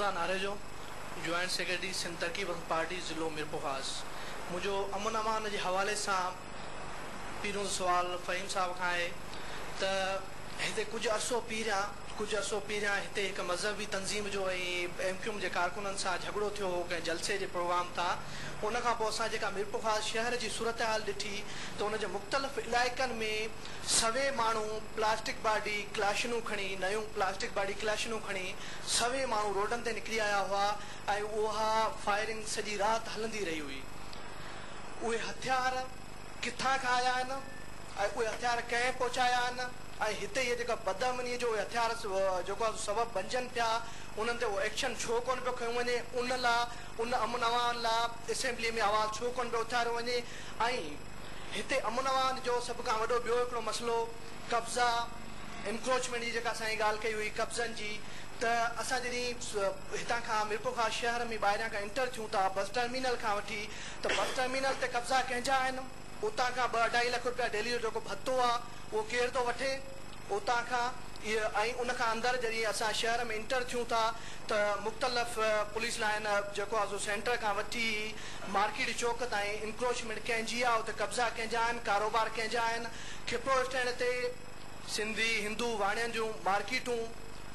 मुर्तज़ा नारे जो joint secretary Sindh तरक़ी पार्टी ज़िलो मीरपुर मुझो अमन अमान के हवाले से पहिरों सवाल फ़हीम साहब का है तो कुछ अरसों पहिरियां हिते एक मज़हबी तंज़ीम जो MQM के कारकुनन से झगड़ो थो कंहिं जलसे के प्रोग्राम था उन खां पोइ असां जेका मीरपुर शहर की सूरत हाल ॾिठी तो उन मुख़्तलिफ़ इलाइक़नि में सवे माण्हू प्लास्टिक बाडी क्लाशनूं खणी नयूं प्लास्टिक बाडी क्लाशनूं खणी सवे माण्हू रोडनि ते निकिरी आया हुआ ऐं उहा फायरिंग सॼी राति हलंदी रही हुई। उहे हथियार किथां खां आया आहिनि ऐं उहे हथियार कंहिं पहुचाया आहिनि ऐं हिते इहे जेका बदअमनी जो हथियार जेको आहे सबबु बणजनि पिया उन्हनि ते उहो एक्शन छो कोन पियो खयो वञे उन लाइ उन अमन अमान लाइ असेंबली में आवाज़ु छो कोन पियो उथारियो वञे। ऐं हिते अमन अमान जो सभ खां वॾो ॿियो हिकिड़ो मसइलो कब्ज़ा इंक्रोचमेंट जी जेका असांजी ॻाल्हि कई हुई कब्ज़नि जी त असां जॾहिं हितां खां मीरपुर खां शहर में ॿाहिरियां खां इंटर थियूं था बस टर्मिनल खां वठी त बस टर्मिनल ते कब्ज़ा कंहिंजा आहिनि उतां खां 2-2.5 लाख रुपया डेली जो जेको भत्तो आहे उहो केरु थो वठे उतां खां इहे ऐं उन खां अंदरि जॾहिं असां शहर में इंटर थियूं था त मुख़्तलिफ़ पुलिस लाइन जेको आहे सेंटर खां वठी मार्केट चौक ताईं इंक्रोचमेंट कंहिंजी आहे उते कब्ज़ा कंहिंजा आहिनि कारोबार कंहिंजा आहिनि खिपरो स्टैंड ते सिंधी हिंदू वाणियुनि जूं मार्केटूं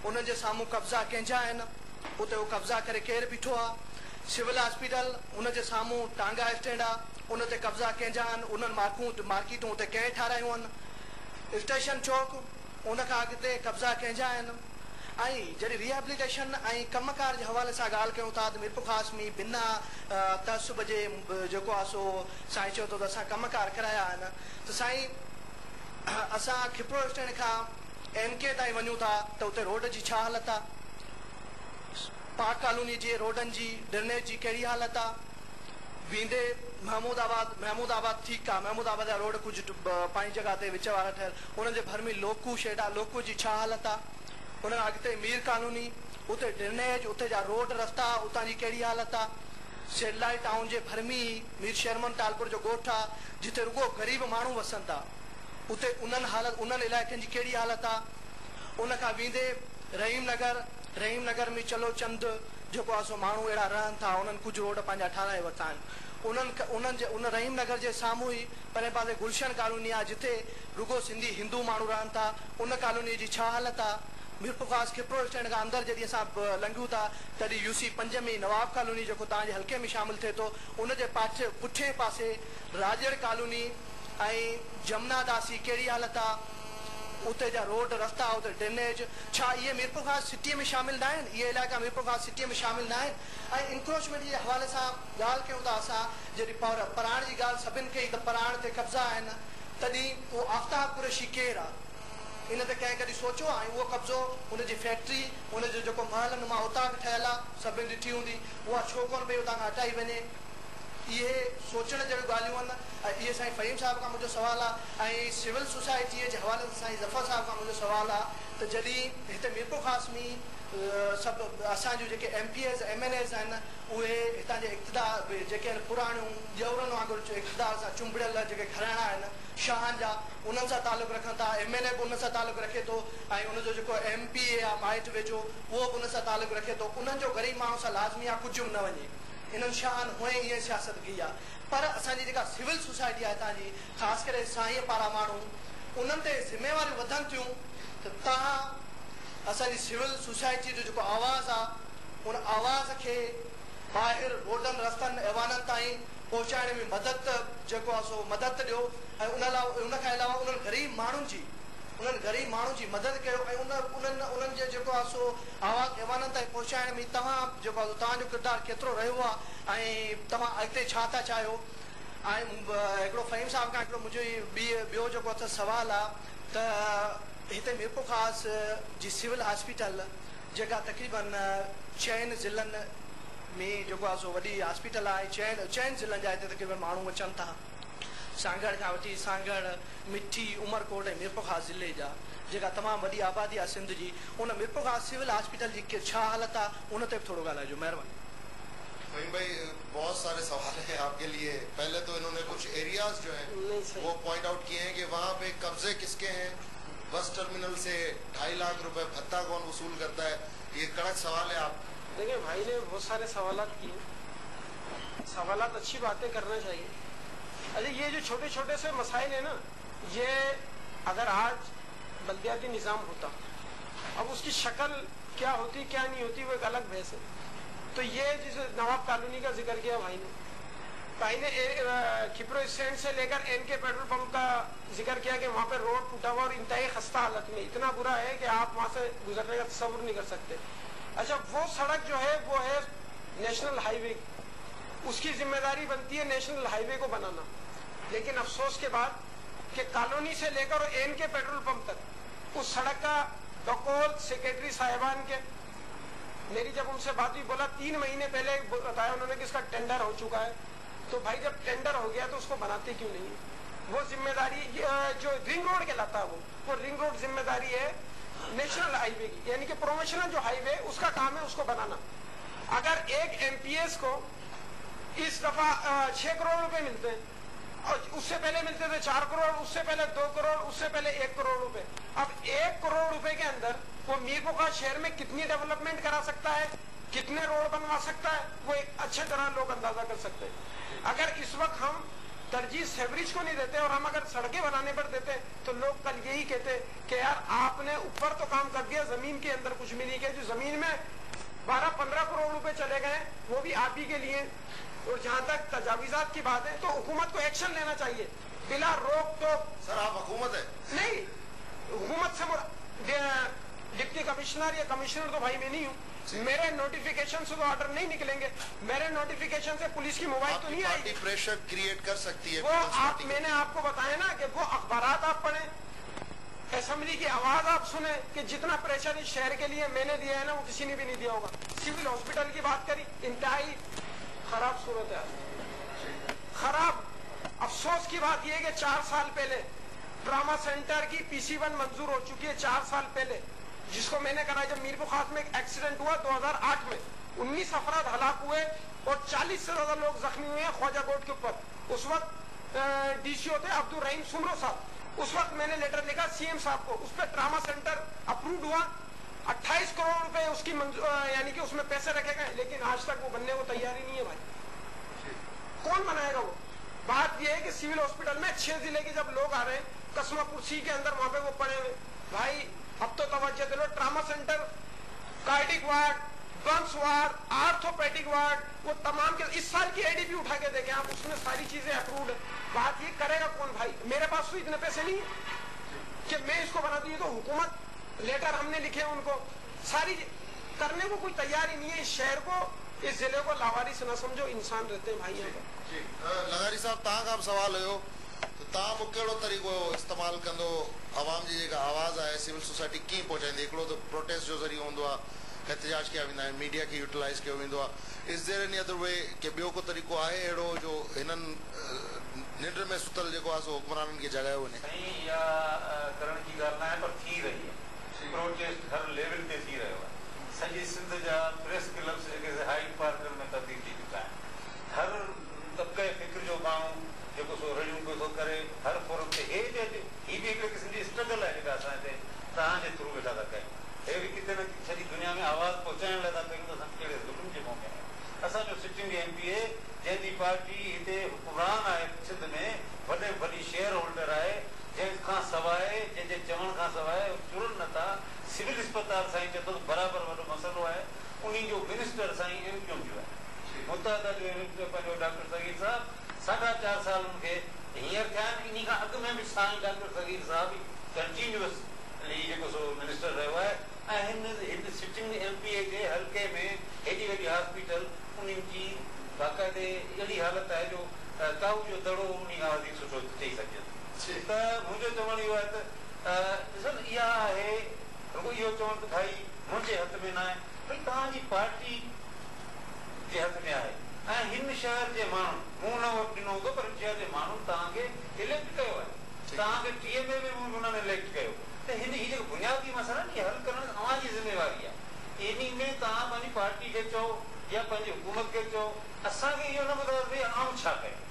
उन्हनि जे साम्हूं कब्ज़ा कंहिंजा आहिनि उते उहो कब्ज़ा करे केरु बीठो आहे। सिविल हॉस्पिटल उन जे साम्हूं टांगा स्टैंड आहे उन ते कब्ज़ा कंहिंजा आहिनि उन्हनि मार्केटूं उते कंहिं ठारायूं आहिनि। स्टेशन चौक उन खां अॻिते कब्ज़ा कंहिंजा आहिनि। ऐं जॾहिं रिहेबिलिटेशन ऐं कमकार जे हवाले सां ॻाल्हि कयूं था त मीरपुर ख़ासि में बिना तहसुब जे जेको आहे सो साईं चयो त असां कमकार कराया आहिनि त साईं असां खिपरो स्टैंड खां MK ताईं वञूं था त उते रोड जी छा हालत आहे पाक कॉलोनी जे रोडनि जी ड्रेनेज जी कहिड़ी हालत आहे वेंदे महमूदाबाद ठीकु आहे महमूदाबाद जा रोड कुझु पंहिंजी जॻह ते विच वारा ठहियल उन्हनि जे भर में लोकू शेड आहे लोकू जी छा हालत आहे उन खां अॻिते मीर कॉलोनी उते ड्रेनेज उते जा रोड रस्ता उतां जी कहिड़ी हालत आहे। सेटेलाइट टाउन जे भर में मीर शर्मन तालपुर जो ॻोठु आहे जिते रुगो ग़रीब माण्हू वसनि था उते उन्हनि इलाइक़नि जी कहिड़ी हालत आहे। उन खां वेंदे रहीम नगर में चलो चंद जेको आहे सो माण्हू अहिड़ा रहनि था उन्हनि कुझु रोड पंहिंजा ठाराए वरिता आहिनि उन रहीम नगर जे साम्हूं ई परे पासे गुलशन कॉलोनी आहे जिते रुगो सिंधी हिंदू माण्हू रहनि था उन कॉलोनी जी छा हालत आहे। मीरपुर ख़ासि खिपरो स्टैंड खां अंदरि जॾहिं असां लंघूं था तॾहिं UC 5 में नवाब कॉलोनी जेको तव्हांजे हल्के में शामिलु थिए थो उन जे पुठे पासे राजड़ कॉलोनी ऐं जमुना दासी कहिड़ी हालत आहे उते जा रोड रस्ता उते ड्रेनेज छा इहे मीरपुर ख़ासि सिटीअ में शामिलु न आहिनि इहे इलाइक़ा मीरपुर ख़ासि सिटीअ में शामिलु न आहिनि। ऐं इंक्रोचमेंट जे हवाले सां ॻाल्हि कयूं था असां जॾहिं पराण जी ॻाल्हि सभिनि कई त पराण ते कब्ज़ा आहिनि तॾहिं उहो आफ्ताब कुरैशी केरु आहे इन ते कंहिं कॾहिं सोचियो आहे उहो कब्ज़ो उनजी फैक्ट्री उनजो जेको महल नुमा उतां ठहियलु आहे सभिनी ॾिठी हूंदी उहा छो कोन पई उतां खां हटाई वञे इहे सोचण जहिड़ियूं ॻाल्हियूं आहिनि। ऐं इहे साईं फ़हीम साहिब खां मुंहिंजो सुवालु आहे ऐं सिविल सोसाइटीअ जे हवाले सां साईं ज़फ़र साहिब खां मुंहिंजो सुवालु आहे त जॾहिं हिते मीरपुर ख़ासि में सभु असांजूं जेके MPs MNAs आहिनि उहे हितां जे इक़्तिदार जेके आहिनि पुराणियूं ॼवरनि वांगुरु इक़्तिदार सां चुंबड़ियल जेके घराणा आहिनि शाहनि जा उन्हनि सां तालुक़ु रखनि था MNA बि उन सां तालुक़ु रखे थो ऐं उनजो जेको MPA आहे माइट वेझो उहो बि उन सां तालुक़ु रखे थो उन्हनि जो ग़रीब माण्हू सां लाज़मी आहे कुझु बि न वञे इन्हनि शाहनि हुअं ईअं सियासत कई आहे। पर असांजी जेका सिविल सोसाइटी आहे हितां जी ख़ासि करे साईं पारां माण्हू उन्हनि ते ज़िम्मेवारियूं वधनि थियूं त तव्हां असांजी सिविल सोसाइटी जो जेको आवाज़ आहे उन आवाज़ खे ॿाहिरि रोडनि रस्तनि ऐवाननि ताईं पहुचाइण में मदद जेको आहे सो मदद ॾियो ऐं उन खां अलावा उन्हनि ग़रीब माण्हुनि जी मदद कयो ऐं उन्हनि जे जेको आहे सो आवाज़ ऐवाननि ताईं पहुचाइण में तव्हां जेको आहे तव्हांजो किरदारु केतिरो रहियो आहे ऐं तव्हां अॻिते छा था चाहियो। ऐं हिकिड़ो फ़हीम साहिब खां हिकिड़ो मुंहिंजो ॿियो जेको आहे सवालु आहे त हिते मीरपुर ख़ासि जी सिविल हॉस्पिटल जेका तक़रीबन 6 ज़िलनि में जेको आहे सो वॾी हॉस्पिटल आहे 6 ज़िलनि जा हिते तक़रीबन माण्हू अचनि था सांगड़ खां वठी सांगड़ मिठी उमरकोट ऐं मीरपुर ख़ासि ज़िले जा जेका तमामु वॾी आबादी आहे सिंध जी उन मीरपुर ख़ासि सिविल हॉस्पिटल जी छा हालत आहे उन ते बि थोरो ॻाल्हाइजो महिरबानी। फ़हीम भाई बहुत सारे सवाल हैं आपके लिए। पहले तो इन्होंने कुछ एरियाज जो हैं वो पॉइंट आउट किए हैं कि वहाँ पे कब्जे किसके हैं बस टर्मिनल से 2.5 लाख रुपए भत्ता कौन वसूल करता है ये कड़क सवाल है। आप دیکھیں بھائی نے بہت سارے سوالات کیے, سوالات اچھی باتیں کرنا چاہیے. اچھا یہ جو چھوٹے چھوٹے سے مسائل ہیں نا, یہ اگر آج بلدیاتی نظام ہوتا, اب اس کی شکل کیا ہوتی کیا نہیں ہوتی وہ ایک الگ بحث ہے. تو یہ جسے نواب کالونی کا ذکر کیا بھائی نے کھپرو اسٹینڈ سے لے کر این کے پیٹرول پمپ کا ذکر کیا کہ وہاں پہ روڈ ٹوٹا ہوا اور انتہائی خستہ حالت میں, اتنا برا ہے کہ آپ وہاں سے گزرنے کا تصور نہیں کر سکتے. اچھا وہ سڑک جو ہے وہ ہے نیشنل ہائی وے, اس کی ذمہ داری بنتی ہے نیشنل ہائی وے کو بنانا. لیکن افسوس کے بعد کہ کالونی سے لے کر این کے پیٹرول پمپ تک اس سڑک کا بقول سیکرٹری صاحبان کے, میری جب ان سے بات ہوئی بولا 3 مہینے پہلے بتایا انہوں نے کہ اس کا ٹینڈر ہو چکا ہے. تو بھائی جب ٹینڈر ہو گیا تو اس کو بناتے کیوں نہیں؟ وہ ذمہ داری جو رنگ روڈ کہلاتا ہے وہ رنگ روڈ ذمہ داری ہے نیشنل ہائی وے کی, یعنی کہ پروموشنل جو ہائی وے اس کا کام ہے اس کو بنانا. اگر ایک ایم پی ایس کو اس دفعہ 6 کروڑ روپے ملتے ہیں, اور اس سے پہلے ملتے تھے 4 کروڑ, اس سے پہلے 2 کروڑ, اس سے پہلے 1 کروڑ روپے. اب 1 کروڑ روپے کے اندر وہ میر پورخاص شہر میں کتنی ڈیولپمنٹ کرا سکتا ہے, کتنے روڈ بنوا سکتا ہے, وہ ایک اچھے طرح لوگ اندازہ کر سکتے ہیں. اگر اس وقت ہم ترجیح سیوریج کو نہیں دیتے اور ہم اگر سڑکیں بنانے پر دیتے تو لوگ کل یہی کہتے کہ یار آپ نے اوپر تو کام کر دیا, زمین کے اندر کچھ بھی نہیں کیا. جو زمین میں 12-15 کروڑ روپے چلے گئے وہ بھی آپ ہی کے لیے. اور جہاں تک تجاویزات کی بات ہے تو حکومت کو ایکشن لینا چاہیے بلا روک ٹوک. سر آپ حکومت ہے نہیں, حکومت سے ڈپٹی کمشنر یا کمشنر تو بھائی میں نہیں ہوں. میرے نوٹیفیکیشن سے تو آرڈر نہیں نکلیں گے, میرے نوٹیفیکیشن سے پولیس کی موبائل تو نہیں آئی. پریشر کریٹ کر سکتی ہے وہ میں نے آپ کو بتایا نا کہ وہ اخبارات آپ پڑھیں, اسمبلی کی آواز آپ سنیں کہ جتنا پریشر اس شہر کے لیے میں نے دیا ہے نا وہ کسی نے بھی نہیں دیا ہوگا. سول ہاسپٹل کی بات کری, انتہائی خراب صورت ہے, خراب. افسوس کی بات یہ ہے کہ 4 سال پہلے ڈراما سینٹر کی PC1 منظور ہو چکی ہے. 4 سال پہلے جس کو میں نے کرایا جب میر پورخاص میں ایک ایکسیڈنٹ ہوا 2008 میں, 19 افراد ہلاک ہوئے اور 40 سے زیادہ لوگ زخمی ہوئے ہیں خواجہ کوٹ کے اوپر. اس وقت DCO تھے عبدالرحیم سمرو صاحب. اس وقت میں نے لیٹر لکھا CM صاحب کو, اس پہ ڈراما سینٹر اپروڈ ہوا, 28 کروڑ روپے اس کی یعنی کہ اس میں پیسے رکھے گئے, لیکن آج تک وہ بننے کو تیار ہی نہیں ہے. بھائی کون بنائے گا وہ؟ بات یہ ہے کہ سول ہاسپٹل میں 6 ضلع کے جب لوگ آ رہے ہیں, قسمہ پرسی کے اندر وہاں پہ وہ پڑے ہوئے. بھائی اب تو توجہ دلو, trauma centre, cardiac ward, burns ward, orthopaedic ward, وہ تمام کے اس سال کی ADP اٹھا کے دیکھیں آپ, اس میں ساری چیزیں اپروڈ ہے. بات یہ کرے گا کون بھائی؟ میرے پاس تو اتنے پیسے نہیں ہیں کہ میں اس کو بنا دوں. تو حکومت لیٹر ہم نے لکھے ان کو, ساری کرنے کو کوئی تیار ہی نہیں ہے. اس شہر کو, اس ضلع کو لاوارث نہ سمجھو, انسان رہتے ہیں بھائی یہاں پر. لغاری صاحب تاں کا سوال ہو تو کہڑو طریقو استعمال کندو عوام جی جیکا آواز ہے سول سوسائٹی کی پہنچائیں. ایکڑو تو پروٹیسٹ جو ذریعہ ہوندو ہے, احتجاج کیا ویندا ہے, میڈیا کی یوٹیلائز کیا ویندو ہے. اس دیر اینی ادر وے کہ بیو کو طریقو ہے اڑو جو ہنن ننڈر میں ستل جو ہے سو حکمرانن کی جگہ ہونے نہیں یا کرن کی گال نہ ہے پر تھی رہی ہے. پروٹیسٹ ہر لیول تے تھی رہو ہے. سڄي سندھ جا پریس کلب سے جیسے ہائیڈ پارک میں تبدیل تھی چکا ہے. ہر طبقے فکر جو ماण्हू जेको सो रजूं पियो थो करे हर फोरम ते ही बि हिकिड़े क़िस्म जी स्ट्रगल आहे जेका असां हिते तव्हांजे थ्रू वेठा था कयूं. हे बि किथे न किथे सॼी दुनिया में आवाज़ पहुचाइण लाइ था कयूं त असां कहिड़े ज़ुल्म जे मौक़े में असांजो सिटिंग MPA जंहिंजी पार्टी हिते हुकुमरान आहे सिंध में, वॾे वॾी शेयर होल्डर आहे, जंहिंखां सवाइ जंहिंजे चवण खां सवाइ चुरनि नथा. सिविल अस्पताल साईं चए थो बराबरि वॾो मसइलो आहे. उन जो मिनिस्टर साईं MQM जो आहे, मुतहदा जो पंहिंजो डॉक्टर सगीर साहब 4.5 साल उनखे हींअर थिया आहिनि. इन खां अॻु में बि साईं डॉक्टर सगीर साहब कंटिन्यूअसली जेको सो मिनिस्टर रहियो आहे. ऐं हिन सिटिंग MPA जे हल्के में हेॾी वॾी हॉस्पिटल, उन्हनि जी बाक़ाइदे अहिड़ी हालत आहे जो ताऊ जो दड़ो उन खां वधीक सुठो चई सघिजे. त मुंहिंजो चवणु इहो आहे त ॾिसो इहा आहे, रुॻो इहो चवणु त भाई मुंहिंजे हथ में न आहे, भई तव्हांजी पार्टी जे हथ में आहे. ऐं हिन शहर जे माण्हू, मूं न ॾिनो हूंदो पर शहर जे माण्हू तव्हांखे इलेक्ट कयो आहे, तव्हांखे TMA में उन्हनि इलेक्ट कयो. त हिन ही जेको बुनियादी मसइला न हल करणु तव्हांजी ज़िम्मेवारी आहे. इन में तव्हां पंहिंजी पार्टी खे चओ या पंहिंजी हुकूमत खे चओ, असांखे इहो न ॿुधायो भई आऊं छा कयां,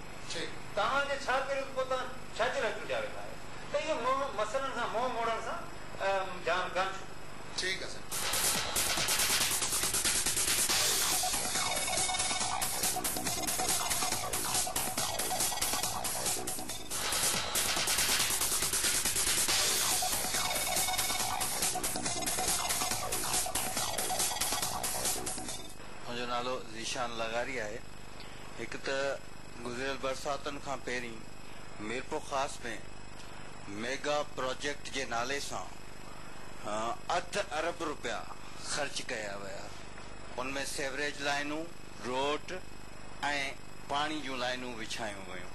तव्हांजे छा करियो पोइ तव्हां छाजे लाइ चुटिया वेठा आहियो. त इहो मसइलनि सां मोह मोड़ण सां जान कान. ठीकु आहे सर. नालो ज़ीशान लगारी आहे। हिकु त गुज़िरियल बरसातनि खां पहिरीं मीरपुर ख़ास में मेगा प्रोजेक्ट जे नाले सां $1 अरब रुपया ख़र्च कया विया। उनमें सेवरेज लाइनूं, रोड ऐं पाणी जूं लाइनूं विछायूं वयूं,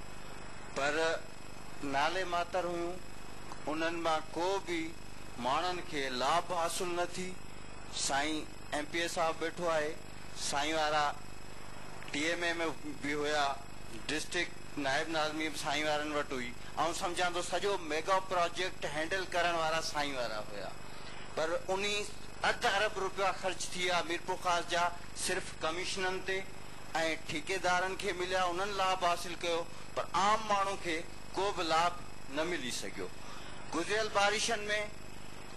पर नाले मातर हुयूं। उन्हनि मां को बि माण्हुनि खे लाभ हासिल न थी। साईं MPA साहब वेठो आहे, साईं वारा TMA में बि हुया, डिस्ट्रिक्ट नायब नाज़मी साईं वारनि वटि हुई। ऐं सम्झां थो सॼो मेगा प्रोजेक्ट हैंडल करण वारा साईं वारा हुया, पर उन $1 अरब रुपया ख़र्च थी विया मीरपुर ख़ास जा सिर्फ़ कमीशननि ते, ऐं ठेकेदारनि खे मिलिया, उन्हनि लाभ हासिल कयो, पर आम माण्हू खे को बि लाभ न मिली सघियो। गुज़िरियल बारिशनि में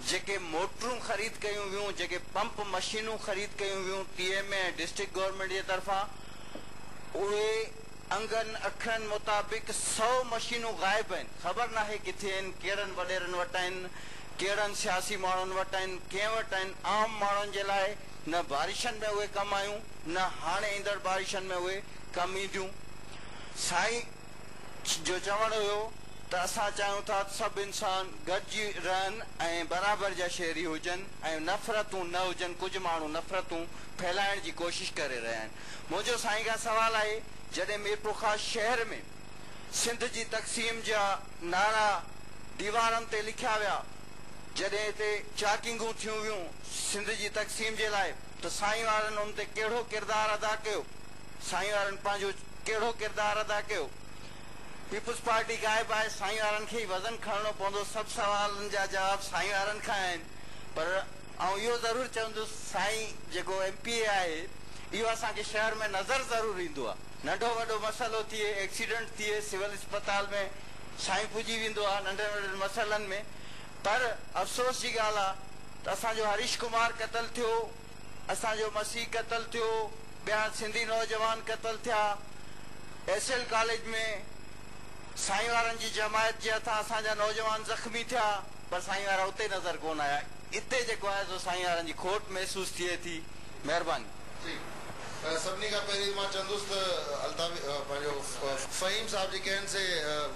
जेके मोटरूं ख़रीद कयूं वियूं, जेके पंप मशीनूं ख़रीद कयूं वियूं TMA ऐं डिस्ट्रिक्ट गवर्नमेंट जे तरफ़ां, उहे अंगनि अखरनि मुताबिक़ 100 मशीनूं ग़ाइब आहिनि। ख़बर नाहे किथे आहिनि, कहिड़नि वॾेरनि वटि आहिनि, कहिड़नि सियासी माण्हुनि वटि आहिनि, कंहिं वटि आहिनि। आम माण्हुनि जे लाइ न बारिशनि में उहे कमु आयूं, न हाणे ईंदड़ बारिशनि में उहे कमु ईंदियूं। साईं जो चवणु हुयो त असां चाहियूं था सभु इंसान गॾिजी रहनि ऐं बराबरि जा शहरी हुजनि ऐं नफ़रतूं न हुजनि। कुझु माण्हू नफ़रतूं फैलाइण जी कोशिशि करे रहिया आहिनि। मुंहिंजो साईं खां सवाल आहे, जॾहिं मीरपुर ख़ास शहर में सिंध जी तक़सीम जा नारा दीवारनि ते लिखिया विया, जॾहिं हिते चाकिंगूं थियूं वियूं सिंध जी तक़सीम जे लाइ, त साईं वारनि उन ते कहिड़ो किरदारु अदा कयो? साईं वारनि पंहिंजो कहिड़ो किरदारु अदा कयो? पीपुल्स पार्टी ग़ाइब आहे, साईं वारनि खे ई वज़न खणणो पवंदो। सभु सवालनि जा जवाब साईं वारनि खां आहिनि। पर ऐं इहो ज़रूरु चवंदुसि, साईं जेको MPA आहे इहो असांखे शहर में नज़र ज़रूरु ईंदो आहे। नंढो वॾो मसइलो थिए, एक्सीडेंट थिए, सिविल अस्पताल में साईं पुॼी वेंदो आहे नंढनि वॾनि मसइलनि में। पर अफ़सोस जी ॻाल्हि आहे त असांजो हरीश कुमार क़तल थियो, असांजो मसीह क़तल थियो, ॿिया सिंधी नौजवान क़तल थिया, SL कॉलेज में साईं वारनि जी जमायत जे हथां असांजा नौजवान ज़ख़्मी थिया, पर साईं वारा उते नज़र कोन आया। हिते जेको आहे सो साईं वारनि जी खोट महसूस थिए थी। महिरबानी। सभिनी खां पहिरीं मां चवंदुसि त अल्ताफ़ पंहिंजो फ़हीम साहब जे कहण से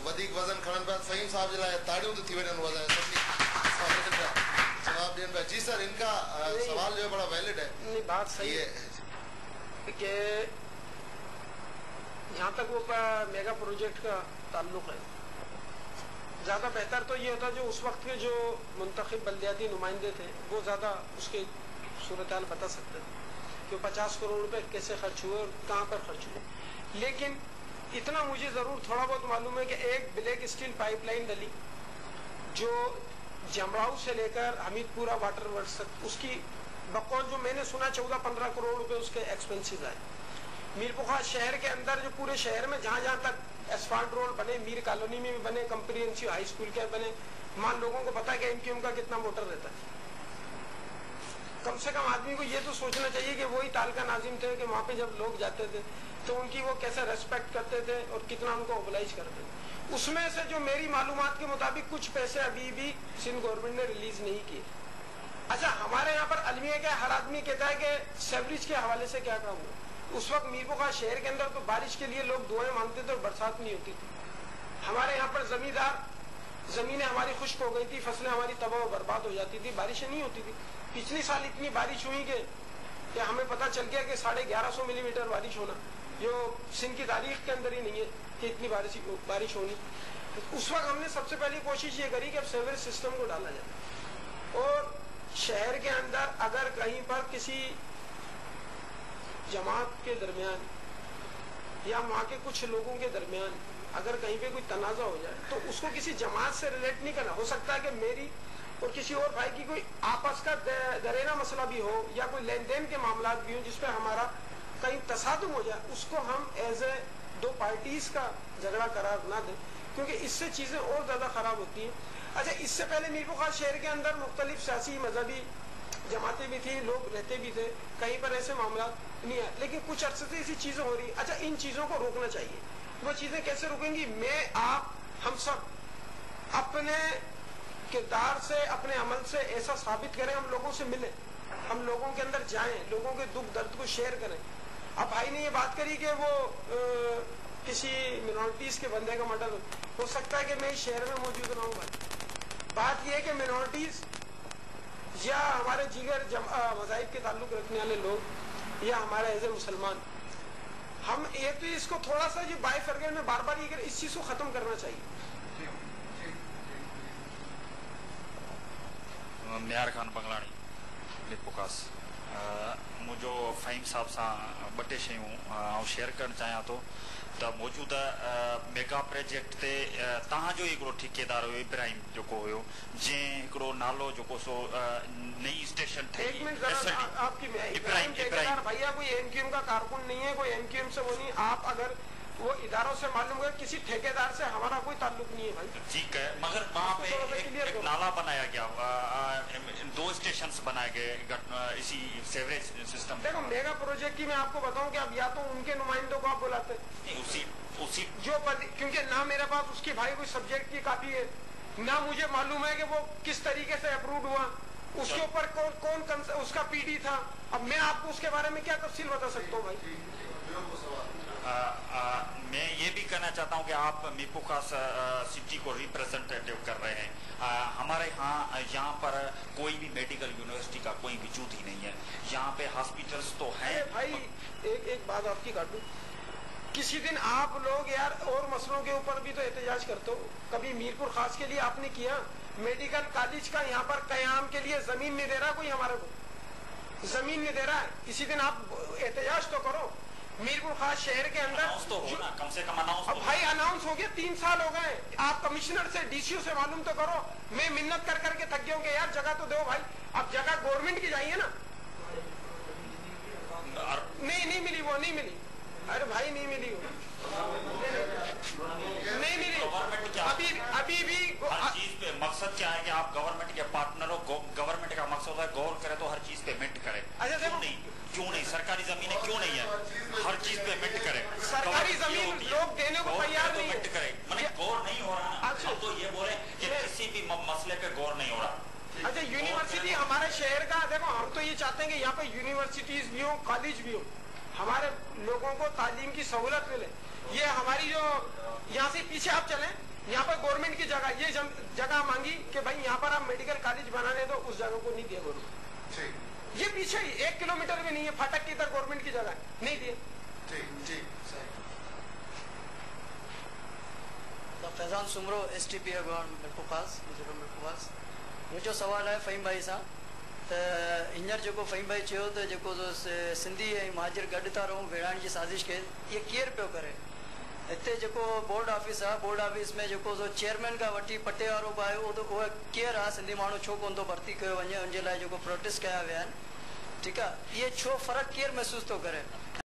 वधीक वज़न खणनि पिया। फ़हीम साहब जे लाइ ताड़ियूं थी वञनि वधाए, सभिनी जवाब ॾियनि पिया। जी सर, इनका सवाल जो बड़ा वैलिड है। नहीं, बात सही है कि जहाँ तक वो मेगा प्रोजेक्ट का ताल्लुक है, ज़्यादा बेहतर तो ये होता जो उस वक्त के जो मुंतखब बल्दियाती नुमाइंदे थे वो ज़्यादा उसके सूरत हाल बता सकते थे कि 50 करोड़ रुपए कैसे खर्च हुए और कहाँ पर खर्च हुए। लेकिन इतना मुझे ज़रूर थोड़ा बहुत मालूम है कि एक ब्लैक स्टील पाइपलाइन डली जो जमराऊ से लेकर हमीदपुरा वाटर वर्क्स तक, उसकी बकौल जो मैंने सुना 14-15 करोड़ रुपए उसके एक्सपेंसेस आए। मीरपुर ख़ास शहर के अंदर जो पूरे शहर में जहाँ जहाँ तक एसफाल्ट रोड बने, मीर कॉलोनी में भी बने, कंप्रिहेंसिव हाई स्कूल के बने, मान लोगों को पता है कि MQM का कितना वोटर रहता है। कम से कम आदमी को ये तो सोचना चाहिए कि वही तालका नाजिम थे कि वहाँ पे जब लोग जाते थे तो उनकी वो कैसे रेस्पेक्ट करते थे और कितना उनको ओबलाइज करते थे। उसमें से जो मेरी मालूमात के मुताबिक कुछ पैसे अभी भी सिंध गवर्नमेंट ने रिलीज नहीं किए। अच्छा, हमारे यहाँ पर अलमिया क्या हर आदमी कहता है कि सेवरेज के हवाले से क्या काम हुआ। उस वक्त मीरपुर ख़ास शहर के अंदर तो बारिश के लिए लोग दुआएं मांगते थे और बरसात नहीं होती थी। हमारे यहाँ पर जमीनें हमारी खुश्क हो गई थी, फसलें हमारी तबाह और बर्बाद हो जाती थी, बारिशें नहीं होती थी। पिछले साल इतनी बारिश हुई कि हमें पता चल गया कि 1150 मिलीमीटर बारिश होना जो सिंध की तारीख के अंदर ही नहीं है कि इतनी बारिश होनी। उस वक्त हमने सबसे पहली कोशिश ये करी कि अब सेवरेज सिस्टम को डाला जाए और शहर के अंदर अगर कहीं पर किसी जमात के दरमियान या वहाँ के कुछ लोगों के दरमियान अगर कहीं पे कोई तनाज़ा हो जाए तो उसको किसी जमात से रिलेट नहीं करना। हो सकता है कि मेरी और किसी और भाई की कोई आपस का दरेना मसला भी हो या कोई लेन देन के मामला भी हो जिसपे हमारा कहीं तसादुम हो जाए, उसको हम एज ए दो पार्टीज का झगड़ा करार ना दें, क्योंकि इससे चीजें और ज्यादा खराब होती हैं। अच्छा, इससे पहले मीरपुर ख़ास शहर के अंदर मुख्तलिफ सियासी मजहबी जमातें भी थी, लोग रहते भी थे, कहीं पर ऐसे मामला नहीं है, लेकिन कुछ अर्से से ऐसी चीजें हो रही। अच्छा, इन चीजों को रोकना चाहिए। वो चीजें कैसे रोकेंगी? मैं, आप, हम सब अपने किरदार से, अपने अमल से ऐसा साबित करें, हम लोगों से मिलें, हम लोगों के अंदर जाएं, लोगों के दुख दर्द को शेयर करें, अब भाई ने ये बात करी कि वो किसी मिनोरिटीज के बंदे का मर्डर हो सकता है कि मैं इस शहर में मौजूद ना हूँ भाई। बात ये है कि मिनोरिटीज या हमारे जिगर मज़ाहिब के ताल्लुक रखने वाले लोग या हमारा एज ए मुसलमान, हम एक तो इसको थोड़ा सा ये बाइफर्केट में बार बार ये इस चीज को खत्म करना चाहिए। मियार खान बंगलाणी मिरपुखास मुझो फ़हीम साहब सां ॿ टे शयूं शेयर करणु चाहियां थो त मौजूदा मेगा प्रोजेक्ट ते तव्हांजो हिकिड़ो ठेकेदार हुयो इब्राहिम जेको हुयो जंहिं हिकिड़ो नालो जेको सो नई स्टेशन ठही आपकी इब्राहिम ठेकेदार भैया कोई एमक्यूएम का कारकुन नहीं है, कोई एमक्यूएम से वो नहीं। आप अगर वो इदारों से मालूम है, किसी ठेकेदार से हमारा कोई ताल्लुक नहीं है भाई। ठीक है, मगर वहाँ पे एक नाला बनाया गया, 2 स्टेशन बनाए गए इसी सेवरेज सिस्टम। देखो मेगा प्रोजेक्ट की मैं आपको बताऊं कि अब या तो उनके नुमाइंदों को आप बुलाते हैं उसी जो क्योंकि ना मेरे पास उसकी भाई कोई सब्जेक्ट की कॉपी है, ना मुझे मालूम है कि वो किस तरीके से अप्रूव हुआ, उसके ऊपर कौन उसका पीडी था। अब मैं आपको उसके बारे में क्या तफसील बता सकता हूँ भाई। मैं ये भी कहना चाहता हूँ कि आप मिरपुखास सिटी को रिप्रेजेंटेटिव कर रहे हैं। हमारे यहाँ पर कोई भी मेडिकल यूनिवर्सिटी का कोई वजूद ही नहीं है। यहाँ पे हॉस्पिटल्स तो हैं भाई। एक बात आपकी काटू, किसी दिन आप लोग यार और मसलों के ऊपर भी तो एहतजाज करते हो। कभी मीरपुर खास के लिए आपने किया? मेडिकल कॉलेज का यहाँ पर कयाम के लिए जमीन नहीं दे रहा कोई, हमारे को जमीन नहीं दे रहा है। किसी दिन आप एहतजाज तो करो। मीरपुर खास शहर के अंदर तो हो ना, कम से कम अनाउंस। अब भाई अनाउंस हो गया, 3 साल हो गए। आप कमिश्नर से डीसीओ से मालूम तो करो। मैं मिन्नत कर करके थक गया हूँ कि यार जगह तो दो भाई। अब जगह गवर्नमेंट की जाइए ना। नहीं मिली, वो नहीं मिली। अरे भाई नहीं मिली, वो नहीं मिली। अभी भी हर चीज पे मकसद क्या है कि आप गवर्नमेंट के पार्टनर हो। गवर्नमेंट का मकसद है गौर करे तो हर चीज पेमेंट करे। अच्छा क्यों नहीं सरकारी जमीनें क्यों नहीं है? हर चीज पेमेंट करे। सरकारी जमीन लोग देने को तैयार नहीं है। करे मतलब गौर नहीं हो रहा। अच्छा तो ये बोले कि किसी भी मसले पे गौर नहीं हो रहा। अच्छा यूनिवर्सिटी हमारे शहर का, देखो हम तो ये चाहते हैं कि यहाँ पे यूनिवर्सिटीज भी हो, कॉलेज भी हो, हमारे लोगों को तालीम की सहूलत मिले। ये हमारी जो यहाँ से पीछे आप चलें, यहाँ पर गवर्नमेंट की जगह, ये जगह मांगी कि भाई यहाँ पर आप मेडिकल कॉलेज बनाने दो, उस जगह को नहीं दिया गवर्नमेंट। ये पीछे ही 1 किलोमीटर भी नहीं है, फाटक की इधर गवर्नमेंट की जगह नहीं दिए। फैजान सुमरो STP मिरपुखास मुझो सवाल है फ़हीम भाई सां त हींअर जेको फ़हीम भाई चयो त जेको सिंधी ऐं महाजिर गॾु था रहूं विढ़ाइण जी साज़िश खे, इहे केरु पियो करे? हिते जेको बोर्ड ऑफिस आहे, बोर्ड ऑफिस में जेको चेयरमैन खां वठी पटे वारो बि आहे, उहो केरु आहे? सिंधी माण्हू छो कोन थो भर्ती कयो वञे? उनजे लाइ जेको प्रोटेस्ट कया विया आहिनि, ठीकु आहे, इहे छो फ़र्क़ु केरु महसूस थो करे?